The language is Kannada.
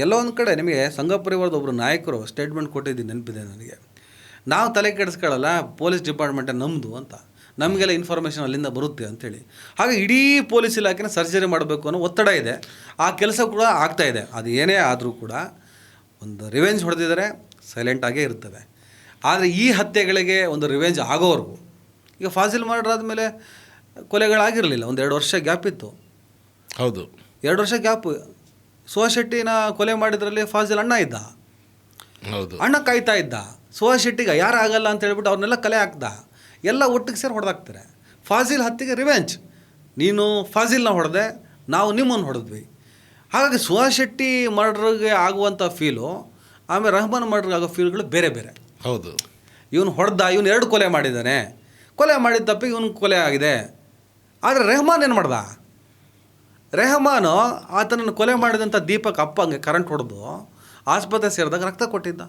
ಎಲ್ಲೋ ಒಂದು ಕಡೆ ನಿಮಗೆ ಸಂಘ ಪರಿವಾರದ ಒಬ್ಬರು ನಾಯಕರು ಸ್ಟೇಟ್ಮೆಂಟ್ ಕೊಟ್ಟಿದ್ದೀನಿ, ನೆನಪಿದೆ ನನಗೆ. ನಾವು ತಲೆ ಕೆಡಿಸ್ಕೊಳ್ಳಲ್ಲ, ಪೊಲೀಸ್ ಡಿಪಾರ್ಟ್ಮೆಂಟೇ ನಮ್ಮದು ಅಂತ, ನಮಗೆಲ್ಲ ಇನ್ಫಾರ್ಮೇಷನ್ ಅಲ್ಲಿಂದ ಬರುತ್ತೆ ಅಂಥೇಳಿ. ಹಾಗೆ ಇಡೀ ಪೊಲೀಸ್ ಇಲಾಖೆನ ಸರ್ಜರಿ ಮಾಡಬೇಕು ಅನ್ನೋ ಒತ್ತಡ ಇದೆ. ಆ ಕೆಲಸ ಕೂಡ ಆಗ್ತಾಯಿದೆ. ಅದು ಏನೇ ಆದರೂ ಕೂಡ ಒಂದು ರಿವೆಂಜ್ ಹೊಡೆದಿದ್ದಾರೆ, ಸೈಲೆಂಟಾಗೇ ಇರ್ತವೆ. ಆದರೆ ಈ ಹತ್ಯೆಗಳಿಗೆ ಒಂದು ರಿವೆಂಜ್ ಆಗೋವರೆಗೂ, ಈಗ ಫಾಜಿಲ್ ಮರ್ಡರ್ ಆದಮೇಲೆ ಕೊಲೆಗಳಾಗಿರಲಿಲ್ಲ, ಒಂದು 2 ವರ್ಷ ಗ್ಯಾಪ್ ಇತ್ತು. ಹೌದು, 2 ವರ್ಷ ಗ್ಯಾಪು. ಸುಹಾಸ್ ಶೆಟ್ಟಿನ ಕೊಲೆ ಮಾಡಿದ್ರಲ್ಲಿ ಫಾಜಿಲ್ ಅಣ್ಣ ಇದ್ದ, ಹೌದು, ಅಣ್ಣ ಕಾಯ್ತಾ ಇದ್ದ. ಸುಹಾಸ್ ಶೆಟ್ಟಿಗೆ ಯಾರು ಆಗಲ್ಲ ಅಂತ ಹೇಳ್ಬಿಟ್ಟು ಅವ್ರನ್ನೆಲ್ಲ ಕಲೆ ಹಾಕ್ದ. ಎಲ್ಲ ಒಟ್ಟಿಗೆ ಸೇರಿ ಹೊಡೆದಾಕ್ತಾರೆ. ಫಾಜಿಲ್ ಹತ್ಯೆಗೆ ರಿವೆಂಜ್, ನೀನು ಫಾಜಿಲ್ನ ಹೊಡೆದೆ, ನಾವು ನಿಮ್ಮನ್ನು ಹೊಡೆದ್ವಿ. ಹಾಗಾಗಿ ಸುಹಾಸ್ ಶೆಟ್ಟಿ ಮರ್ಡ್ರಿಗೆ ಆಗುವಂಥ ಫೀಲು, ಆಮೇಲೆ ರೆಹಮಾನ್ ಮರ್ಡ್ರಿಗೆ ಆಗೋ ಫೀಲ್ಗಳು ಬೇರೆ ಬೇರೆ. ಹೌದು, ಇವನು ಹೊಡೆದ, ಇವನು 2 ಕೊಲೆ ಮಾಡಿದ್ದಾನೆ, ಕೊಲೆ ಮಾಡಿದ ತಪ್ಪಿಗೆ ಇವನು ಕೊಲೆ ಆಗಿದೆ. ಆದರೆ ರೆಹಮಾನ್ ಏನು ಮಾಡ್ದ? ರೆಹಮಾನು ಆತನನ್ನು ಕೊಲೆ ಮಾಡಿದಂಥ ದೀಪಕ್ ಅಪ್ಪಂಗೆ ಕರೆಂಟ್ ಹೊಡೆದು ಆಸ್ಪತ್ರೆ ಸೇರಿದಾಗ ರಕ್ತ ಕೊಟ್ಟಿದ್ದ.